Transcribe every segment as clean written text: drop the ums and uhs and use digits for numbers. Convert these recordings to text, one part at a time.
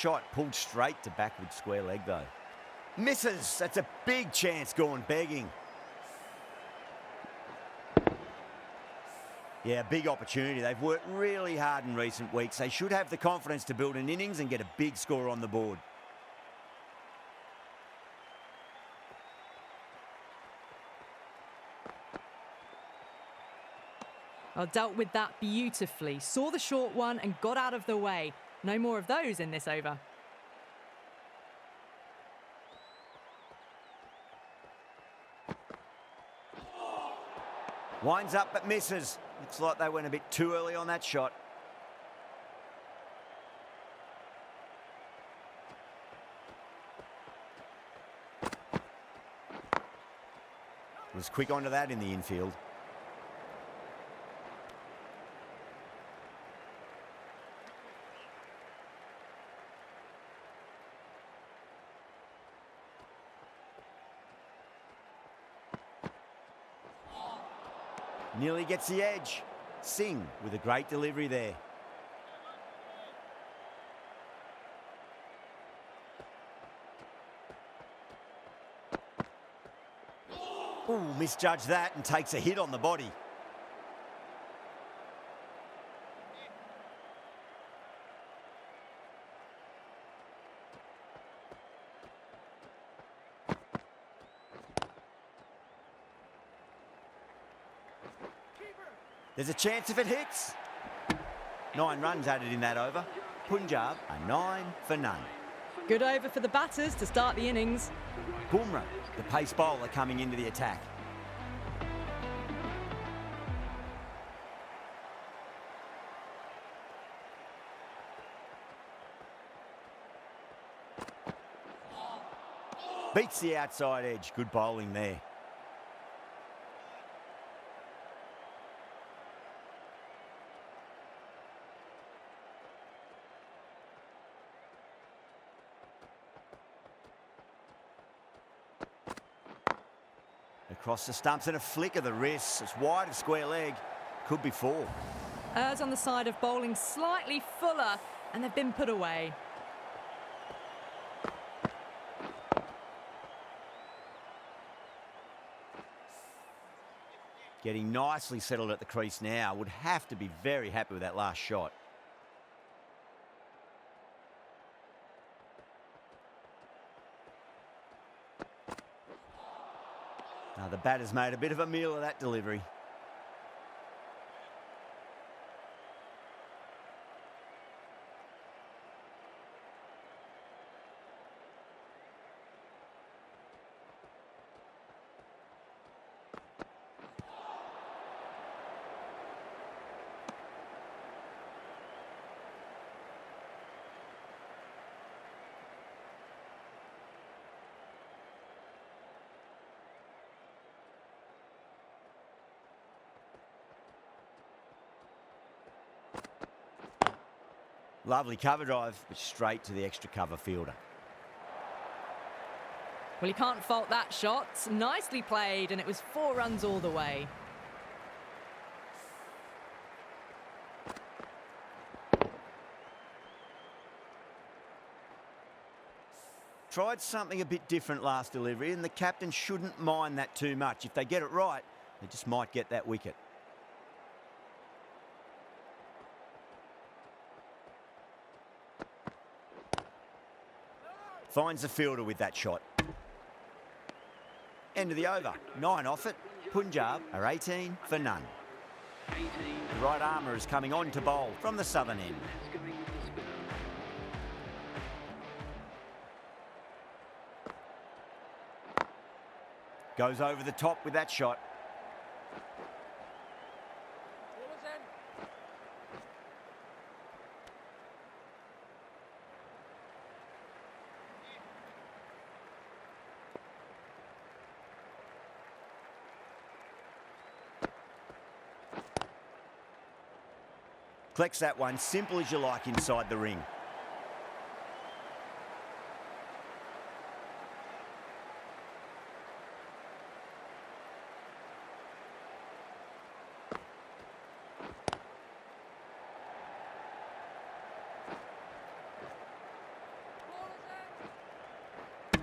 shot pulled straight to backward square leg, though. Misses. That's a big chance gone begging. Yeah, big opportunity. They've worked really hard in recent weeks. They should have the confidence to build an innings and get a big score on the board. Well, dealt with that beautifully. Saw the short one and got out of the way. No more of those in this over. Winds up but misses. Looks like they went a bit too early on that shot. Was quick onto that in the infield. Nearly gets the edge. Singh with a great delivery there. Ooh, misjudged that and takes a hit on the body. There's a chance if it hits. 9 runs added in that over. Punjab a 9 for none. Good over for the batters to start the innings. Bumrah, the pace bowler, coming into the attack. Beats the outside edge. Good bowling there. Across the stumps and a flick of the wrist. It's wide of square leg. Could be 4. Errs on the side of bowling slightly fuller, and they've been put away. Getting nicely settled at the crease now. Would have to be very happy with that last shot. Now the batter's made a bit of a meal of that delivery. Lovely cover drive, but straight to the extra cover fielder. Well, you can't fault that shot. Nicely played, and it was 4 runs all the way. Tried something a bit different last delivery, and the captain shouldn't mind that too much. If they get it right, they just might get that wicket. Finds the fielder with that shot. End of the over. 9 off it. Punjab are 18 for none. The right armour is coming on to bowl from the southern end. Goes over the top with that shot. Collects that one, simple as you like, inside the ring.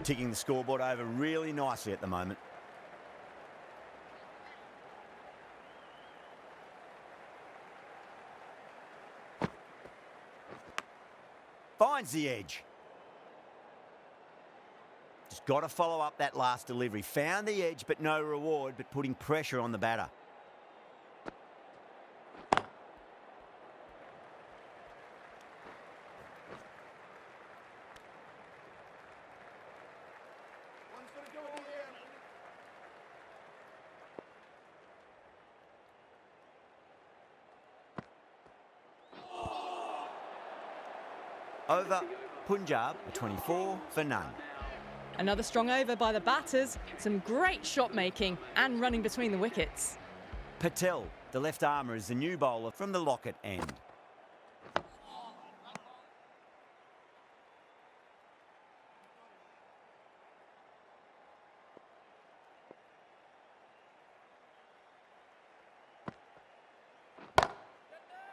ticking the scoreboard over really nicely at the moment. Finds the edge. Just got to follow up that last delivery. Found the edge, but no reward, but putting pressure on the batter. Over, Punjab, a 24 for none. Another strong over by the batters. Some great shot making and running between the wickets. Patel, the left armour, is the new bowler from the Lockett end.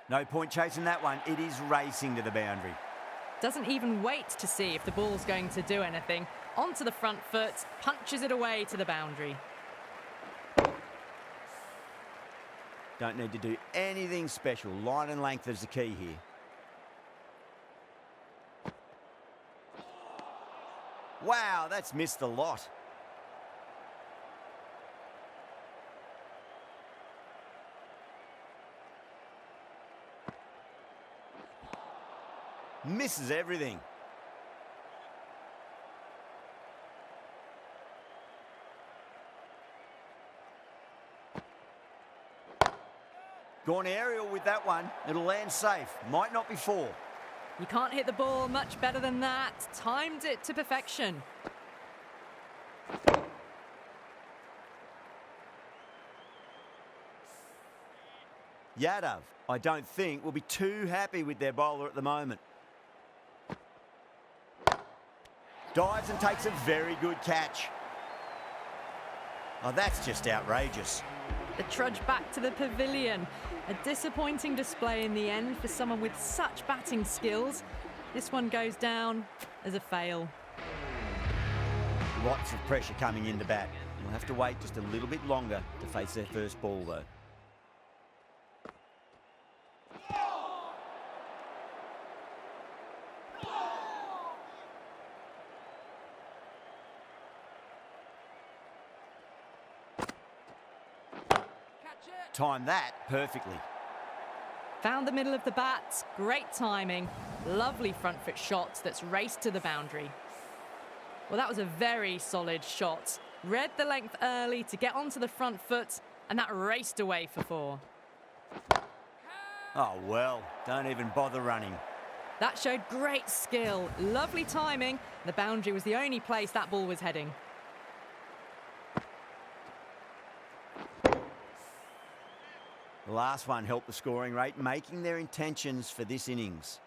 No point chasing that one. It is racing to the boundary. Doesn't even wait to see if the ball's going to do anything. Onto the front foot, punches it away to the boundary. Don't need to do anything special. Line and length is the key here. Wow, that's missed a lot. Misses everything. Gone aerial with that one. It'll land safe. Might not be four. You can't hit the ball much better than that. Timed it to perfection. Yadav, I don't think, will be too happy with their bowler at the moment. Dives and takes a very good catch. Oh, that's just outrageous. The trudge back to the pavilion. A disappointing display in the end for someone with such batting skills. This one goes down as a fail. Lots of pressure coming in to bat. We'll have to wait just a little bit longer to face their first ball, though. Timed that perfectly. Found the middle of the bat. Great timing. Lovely front foot shot that's raced to the boundary. Well, that was a very solid shot. Read the length early to get onto the front foot, and that raced away for four. Oh, well, don't even bother running. That showed great skill. Lovely timing. The boundary was the only place that ball was heading. The last one helped the scoring rate, making their intentions for this innings.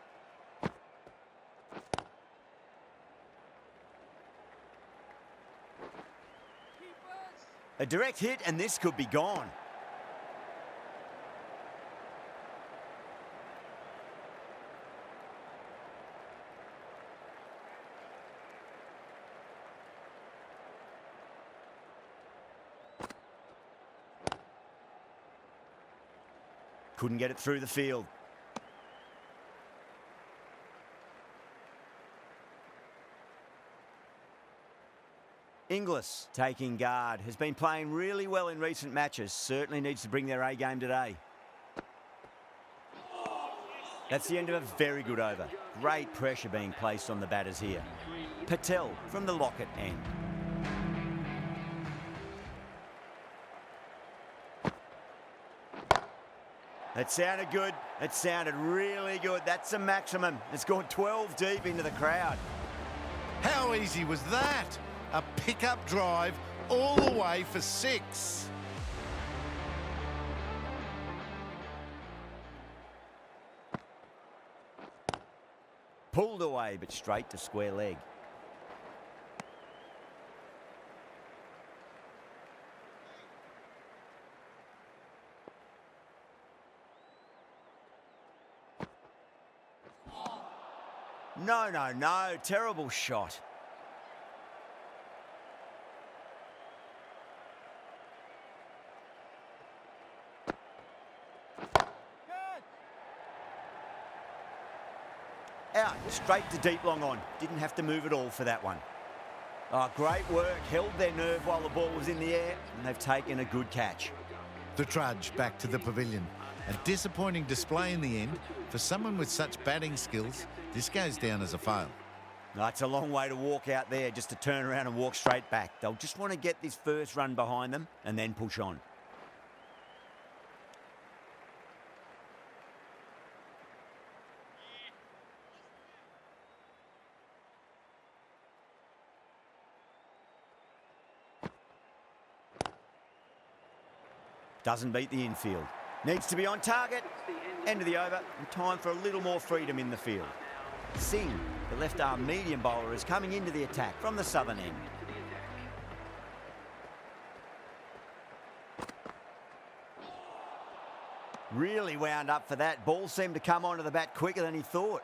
A direct hit, and this could be gone. Couldn't get it through the field. Inglis taking guard. Has been playing really well in recent matches. Certainly needs to bring their A game today. That's the end of a very good over. Great pressure being placed on the batters here. Patel from the Lockett end. That sounded good. It sounded really good. That's a maximum. It's gone 12 deep into the crowd. How easy was that? A pickup drive all the way for 6. Pulled away, but straight to square leg. No, no, no. Terrible shot. Punjab, straight to deep long on. Didn't have to move at all for that one. Oh, great work. Held their nerve while the ball was in the air, and they've taken a good catch. The trudge back to the pavilion. A disappointing display in the end. For someone with such batting skills, this goes down as a fail. No, it's a long way to walk out there just to turn around and walk straight back. They'll just want to get this first run behind them and then push on. Doesn't beat the infield. Needs to be on target. End of the over, and time for a little more freedom in the field. Singh, the left-arm medium bowler, is coming into the attack from the southern end. Really wound up for that. Ball seemed to come onto the bat quicker than he thought.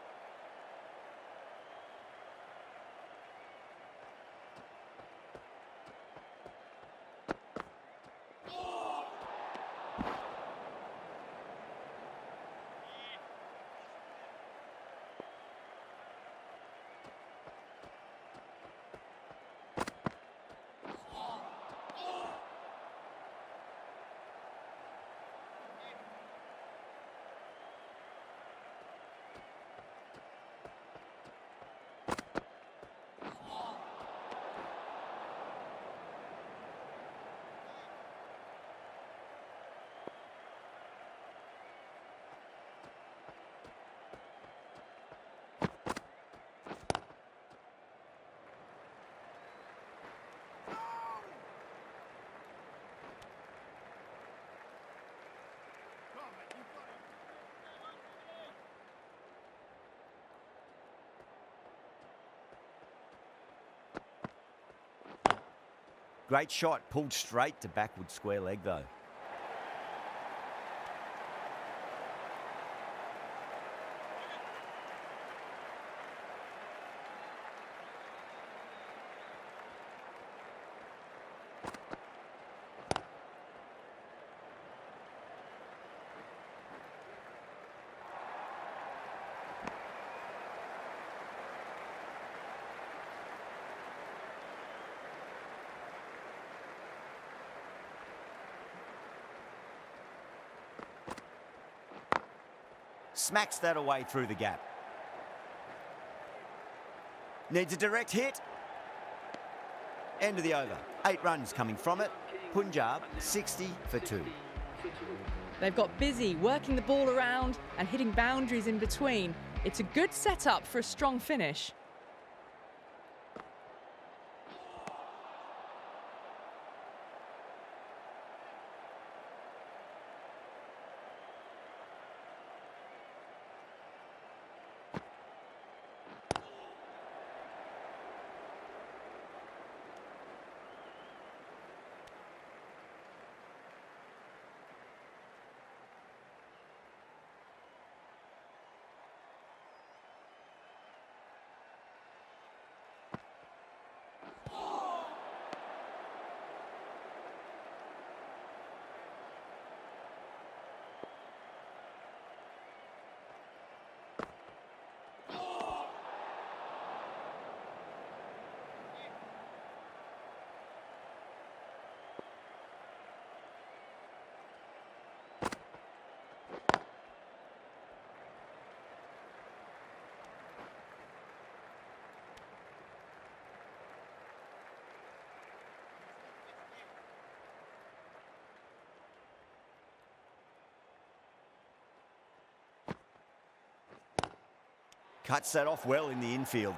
Great shot, pulled straight to backward square leg though. Smacks that away through the gap. Needs a direct hit. End of the over. 8 runs coming from it. Punjab 60 for 2. They've got busy working the ball around and hitting boundaries in between. It's a good setup for a strong finish. Cuts that off well in the infield.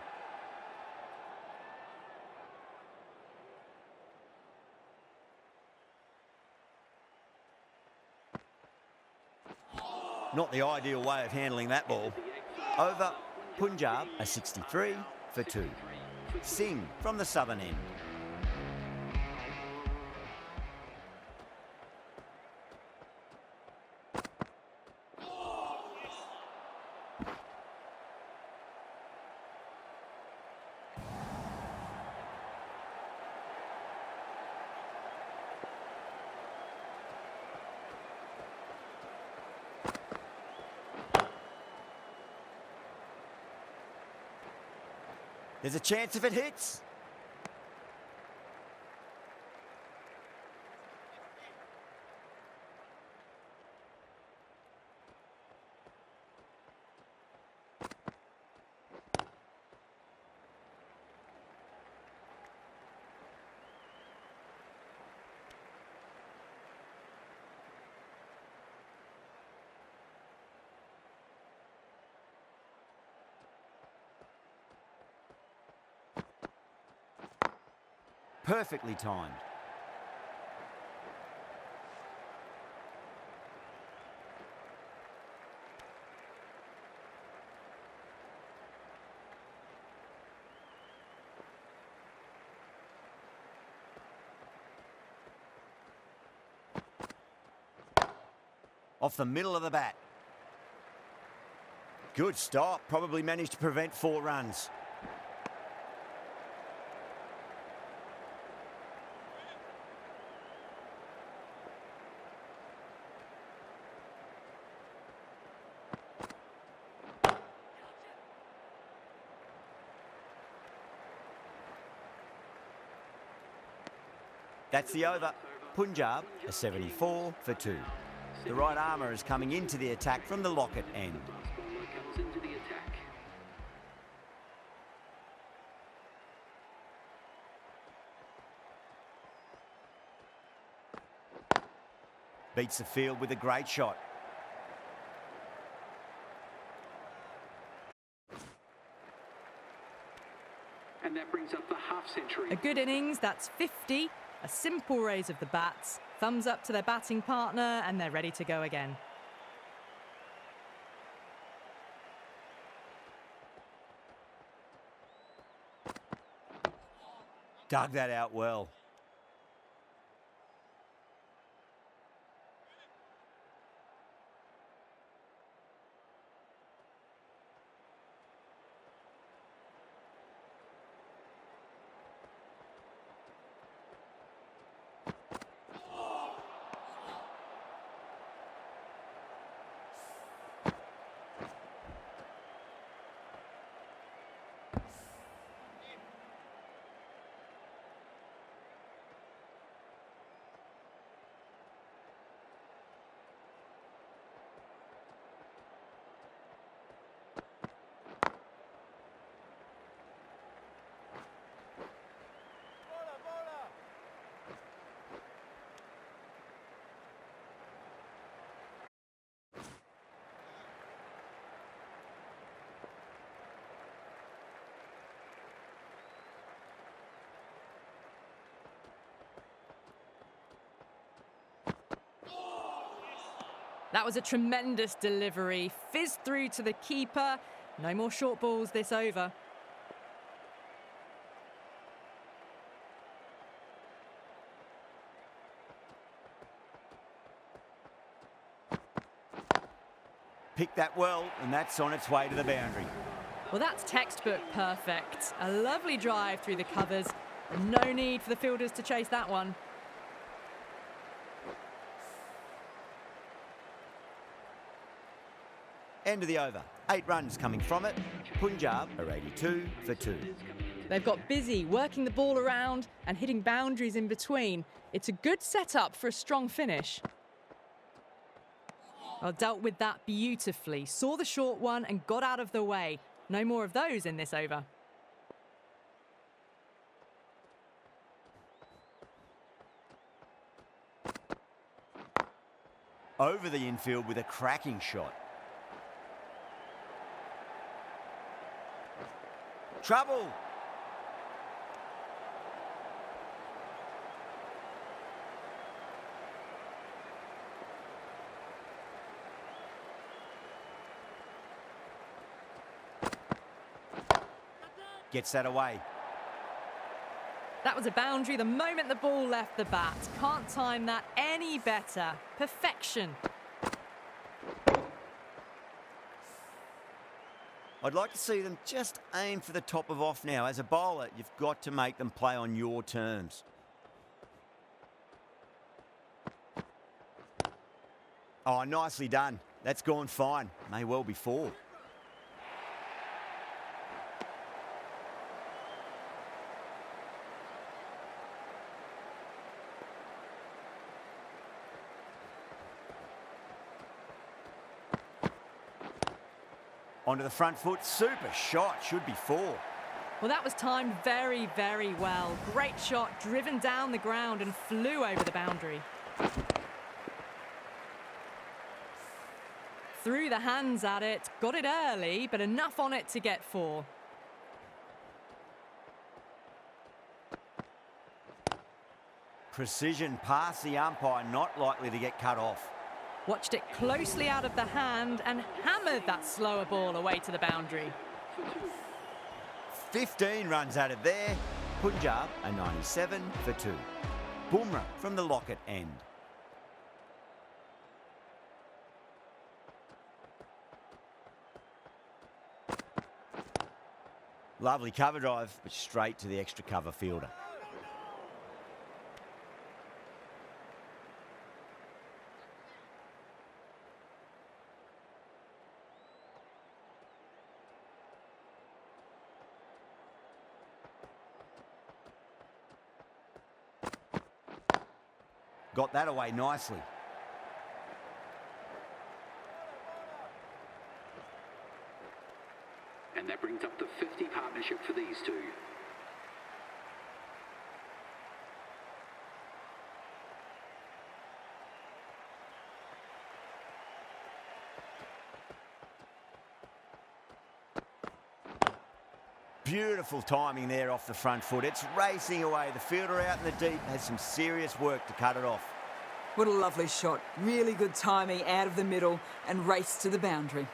Not the ideal way of handling that ball. Over, Punjab a 63 for 2. Singh from the southern end. There's a chance if it hits. Perfectly timed. Off the middle of the bat. Good stop. Probably managed to prevent 4 runs. That's the over. Punjab, a 74 for 2. The right armour is coming into the attack from the Lockett end. Beats the field with a great shot. And that brings up the half century. A good innings, that's 50. A simple raise of the bats. Thumbs up to their batting partner, and they're ready to go again. Dug that out well. That was a tremendous delivery. Fizzed through to the keeper. No more short balls this over. Picked that well, and that's on its way to the boundary. Well, that's textbook perfect. A lovely drive through the covers. No need for the fielders to chase that one. End of the over. 8 runs coming from it. Punjab are 82 for 2. They've got busy working the ball around and hitting boundaries in between. It's a good setup for a strong finish. Well, dealt with that beautifully. Saw the short one and got out of the way. No more of those in this over. Over the infield with a cracking shot. Trouble. Gets that away. That was a boundary the moment the ball left the bat. Can't time that any better. Perfection. I'd like to see them just aim for the top of off now. As a bowler, you've got to make them play on your terms. Oh, nicely done. That's gone fine. May well be 4. Onto the front foot, super shot, should be 4. Well, that was timed very, very well. Great shot, driven down the ground and flew over the boundary. Threw the hands at it, got it early, but enough on it to get 4. Precision past the umpire, not likely to get cut off. Watched it closely out of the hand and hammered that slower ball away to the boundary. 15 runs added there. Punjab a 97 for 2. Bumrah from the Lockett end. Lovely cover drive, but straight to the extra cover fielder. Got that away nicely. And that brings up the 50 partnership for these two. Beautiful timing there off the front foot. It's racing away. The fielder out in the deep has some serious work to cut it off. What a lovely shot. Really good timing out of the middle and race to the boundary.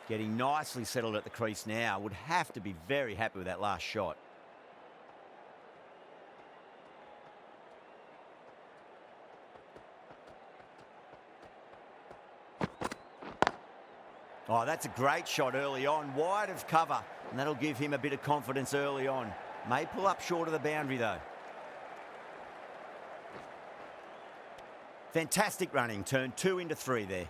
Getting nicely settled at the crease now. Would have to be very happy with that last shot. Oh, that's a great shot early on, wide of cover, and that'll give him a bit of confidence early on. May pull up short of the boundary, though. Fantastic running, turned 2 into 3 there.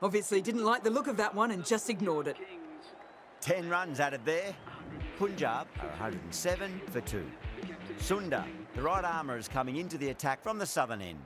Obviously didn't like the look of that one and just ignored it. 10 runs added there. Punjab are 107 for 2. Sundar, the right armour, is coming into the attack from the southern end.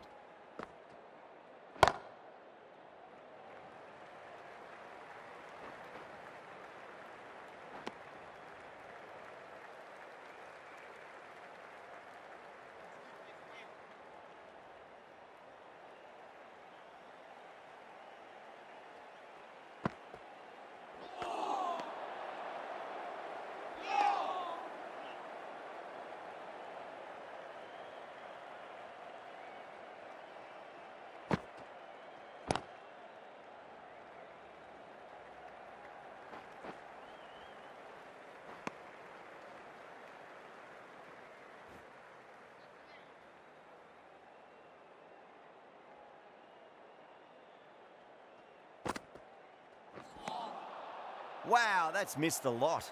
Wow, that's missed a lot.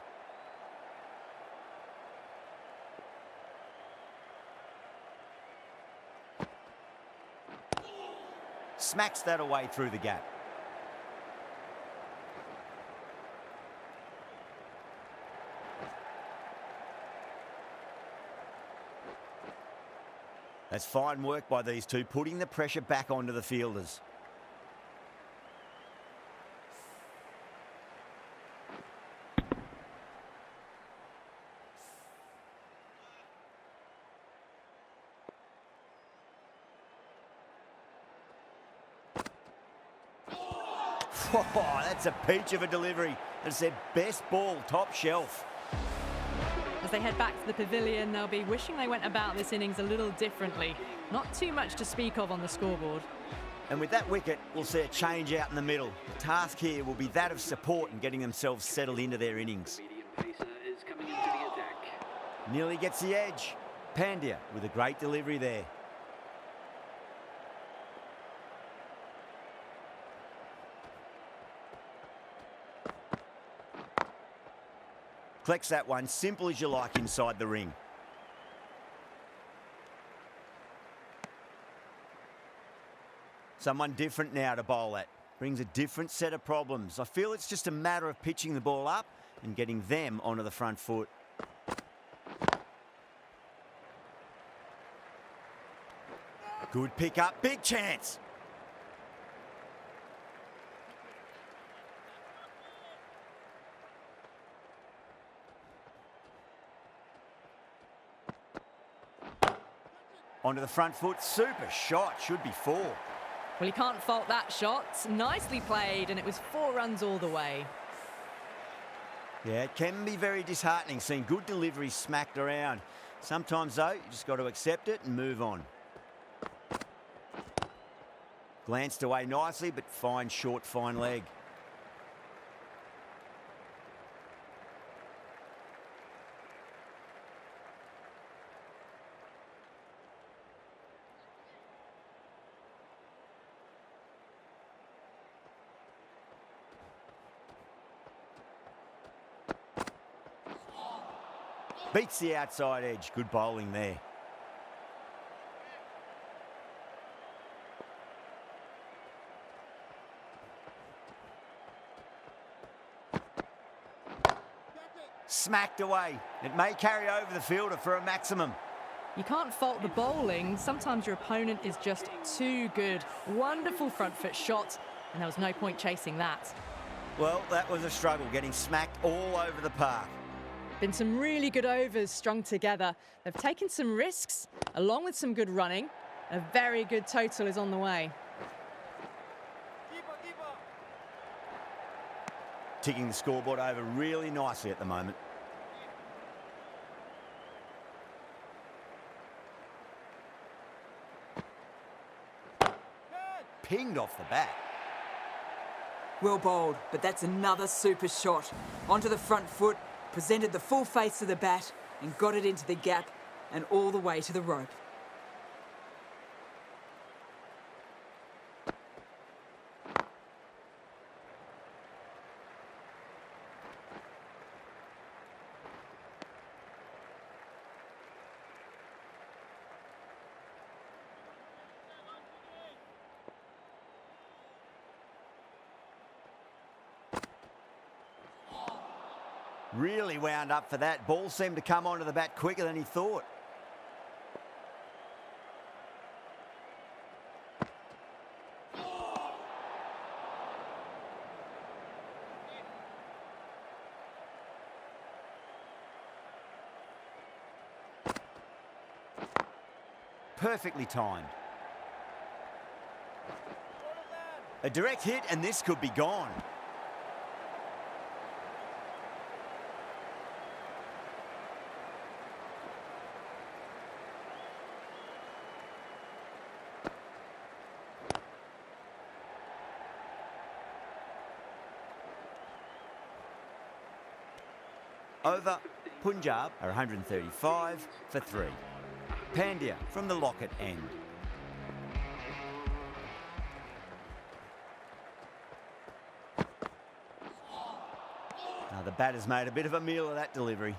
Smacks that away through the gap. That's fine work by these two, putting the pressure back onto the fielders. Oh, that's a peach of a delivery. That's their best ball, top shelf. As they head back to the pavilion, they'll be wishing they went about this innings a little differently. Not too much to speak of on the scoreboard. And with that wicket, we'll see a change out in the middle. The task here will be that of support and getting themselves settled into their innings. Medium pacer is coming into the attack. Nearly gets the edge. Pandya with a great delivery there. Collects that one, simple as you like inside the ring. Someone different now to bowl at. Brings a different set of problems. I feel it's just a matter of pitching the ball up and getting them onto the front foot. Good pick up, big chance. Onto the front foot, super shot, should be 4. Well, you can't fault that shot. Nicely played, and it was 4 runs all the way. Yeah, it can be very disheartening seeing good deliveries smacked around. Sometimes, though, you just got to accept it and move on. Glanced away nicely, but fine short, fine leg. Beats the outside edge. Good bowling there. Smacked away. It may carry over the fielder for a maximum. You can't fault the bowling. Sometimes your opponent is just too good. Wonderful front foot shot, and there was no point chasing that. Well, that was a struggle, getting smacked all over the park. Been some really good overs strung together. They've taken some risks, along with some good running. A very good total is on the way. Ticking the scoreboard over really nicely at the moment. Pinged off the bat. Well bowled, but that's another super shot. Onto the front foot, presented the full face of the bat and got it into the gap and all the way to the rope. Really wound up for that. Ball seemed to come onto the bat quicker than he thought. Perfectly timed. A direct hit and this could be gone. Over, Punjab are 135 for 3. Pandya from the Lockett end. Now the batter's made a bit of a meal of that delivery.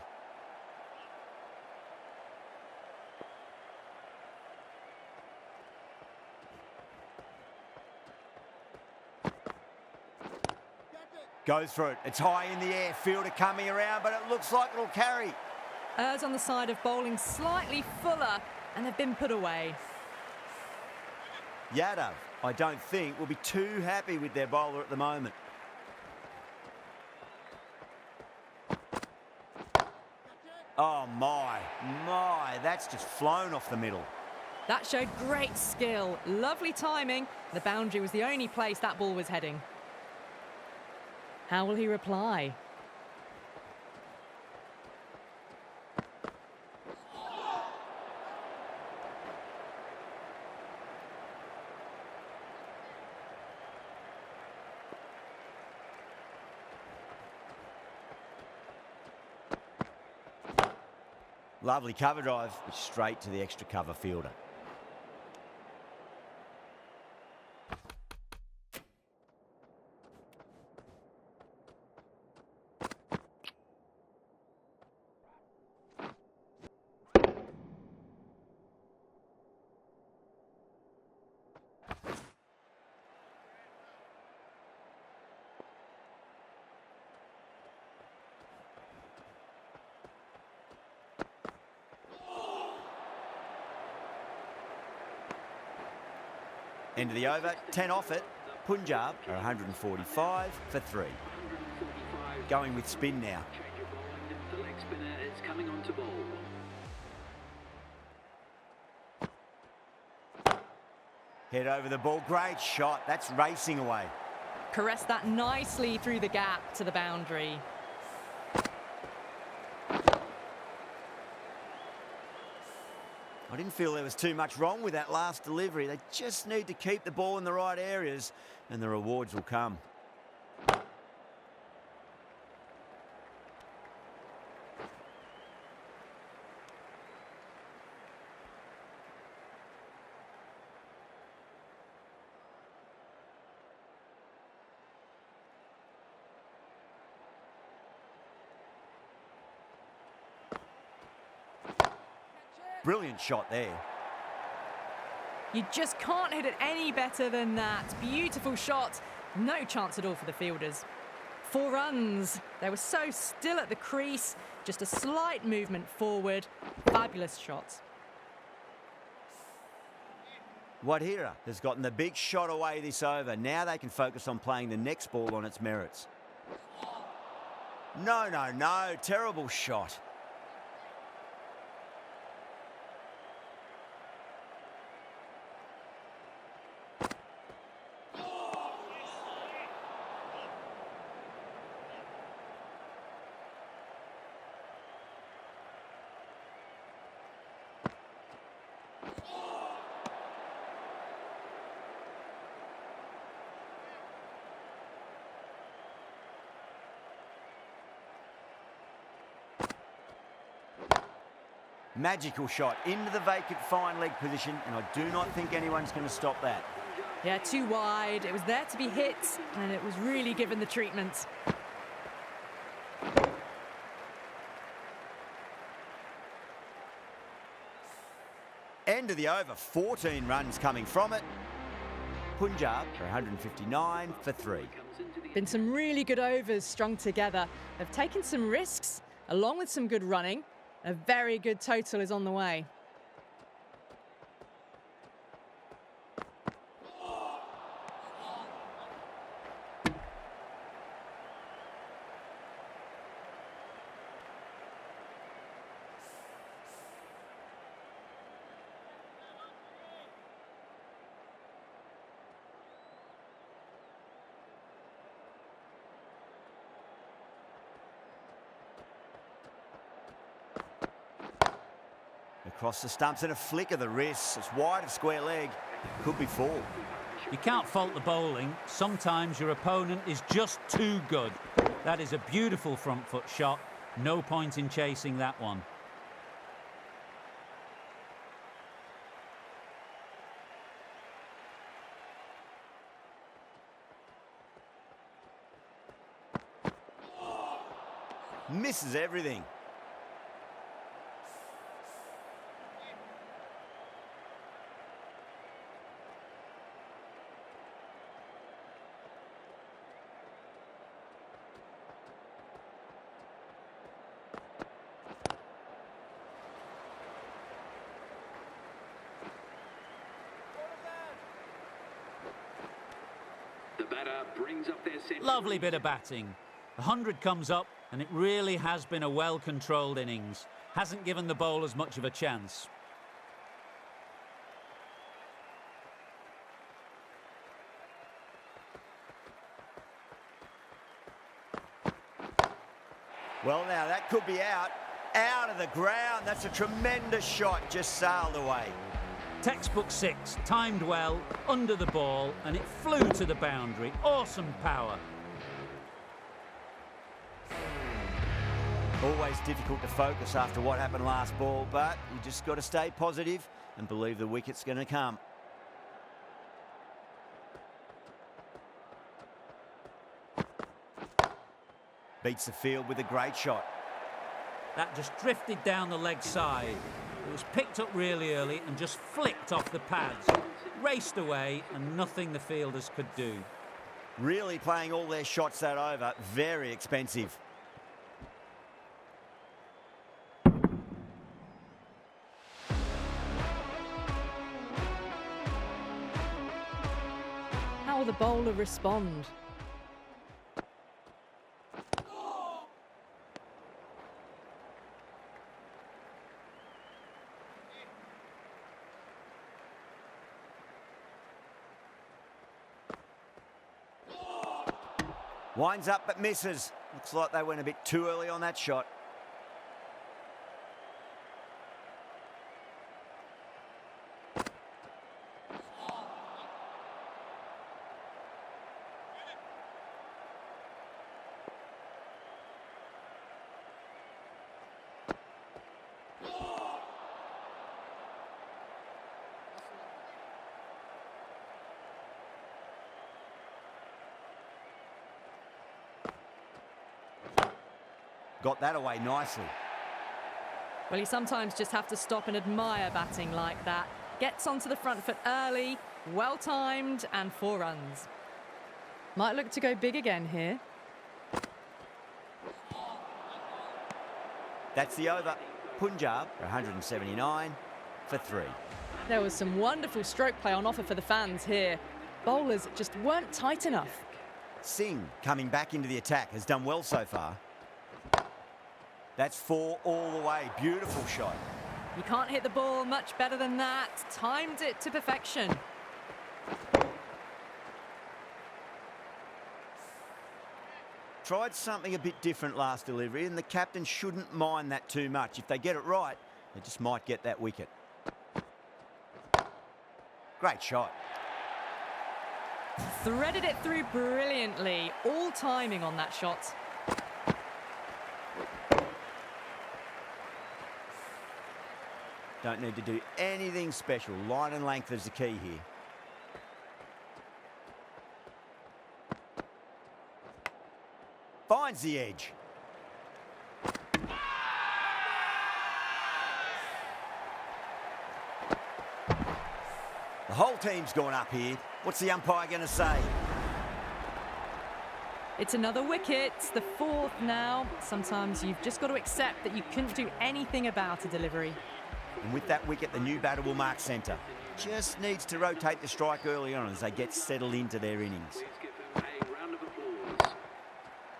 Goes for it. It's high in the air. Fielder coming around, but it looks like it'll carry. Errs on the side of bowling slightly fuller, and they've been put away. Yadav, I don't think, will be too happy with their bowler at the moment. Oh my, that's just flown off the middle. That showed great skill, lovely timing. The boundary was the only place that ball was heading. How will he reply? Lovely cover drive, but straight to the extra cover fielder. End of the over, 10 off it. Punjab are 145 for 3. Going with spin now. Change your bowling. The leg spinner is coming on to bowl. Head over the ball, great shot. That's racing away. Caressed that nicely through the gap to the boundary. I didn't feel there was too much wrong with that last delivery. They just need to keep the ball in the right areas and the rewards will come. Brilliant shot there. You just can't hit it any better than that. Beautiful shot. No chance at all for the fielders. 4 runs. They were so still at the crease. Just a slight movement forward. Fabulous shot. Wadhira has gotten the big shot away this over. Now they can focus on playing the next ball on its merits. No. Terrible shot. Magical shot into the vacant fine leg position, and I do not think anyone's going to stop that. Yeah, too wide. It was there to be hit, and it was really given the treatment. End of the over, 14 runs coming from it. Punjab are 159 for 3. Been some really good overs strung together. They've taken some risks, along with some good running. A very good total is on the way. Across the stumps and a flick of the wrist. It's wide of square leg. Could be 4. You can't fault the bowling. Sometimes your opponent is just too good. That is a beautiful front foot shot. No point in chasing that one. Misses everything. The batter brings up their century. Lovely bit of batting. 100 comes up, and it really has been a well-controlled innings. Hasn't given the bowlers much of a chance. Well, now that could be out. Out of the ground. That's a tremendous shot. Just sailed away. Textbook 6, timed well, under the ball, and it flew to the boundary. Awesome power. Always difficult to focus after what happened last ball, but you just got to stay positive and believe the wicket's going to come. Beats the field with a great shot. That just drifted down the leg side. It was picked up really early and just flicked off the pads. Raced away and nothing the fielders could do. Really playing all their shots that over. Very expensive. How will the bowler respond? Winds up but misses. Looks like they went a bit too early on that shot. Got that away nicely. Well, you sometimes just have to stop and admire batting like that. Gets onto the front foot early, well timed, and 4 runs. Might look to go big again here. That's the over. Punjab, 179 for 3. There was some wonderful stroke play on offer for the fans here. Bowlers just weren't tight enough. Singh, coming back into the attack, has done well so far. That's 4 all the way. Beautiful shot. You can't hit the ball much better than that. Timed it to perfection. Tried something a bit different last delivery, and the captain shouldn't mind that too much. If they get it right, they just might get that wicket. Great shot. Threaded it through brilliantly. All timing on that shot. Don't need to do anything special. Line and length is the key here. Finds the edge. The whole team's gone up here. What's the umpire going to say? It's another wicket, the 4th now. Sometimes you've just got to accept that you couldn't do anything about a delivery. And with that wicket, the new batter will mark centre. Just needs to rotate the strike early on as they get settled into their innings. Please give them a round of applause.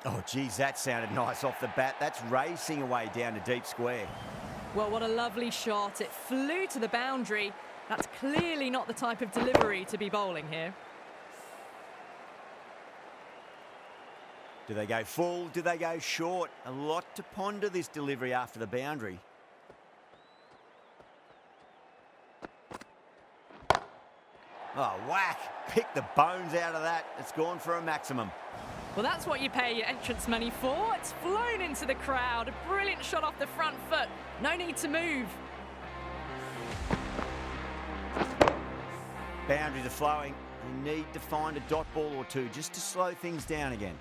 Oh, geez, that sounded nice off the bat. That's racing away down to deep square. Well, what a lovely shot. It flew to the boundary. That's clearly not the type of delivery to be bowling here. Do they go full? Do they go short? A lot to ponder this delivery after the boundary. Oh, whack. Pick the bones out of that. It's gone for a maximum. Well, that's what you pay your entrance money for. It's flown into the crowd. A brilliant shot off the front foot. No need to move. Boundaries are flowing. They need to find a dot ball or two just to slow things down again.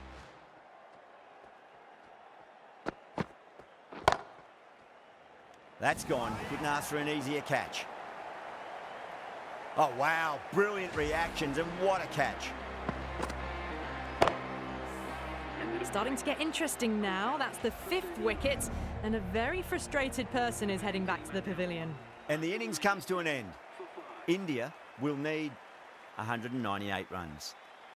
That's gone. Couldn't ask for an easier catch. Oh, wow. Brilliant reactions, and what a catch. Starting to get interesting now. That's the 5th wicket, and a very frustrated person is heading back to the pavilion. And the innings comes to an end. India will need 198 runs.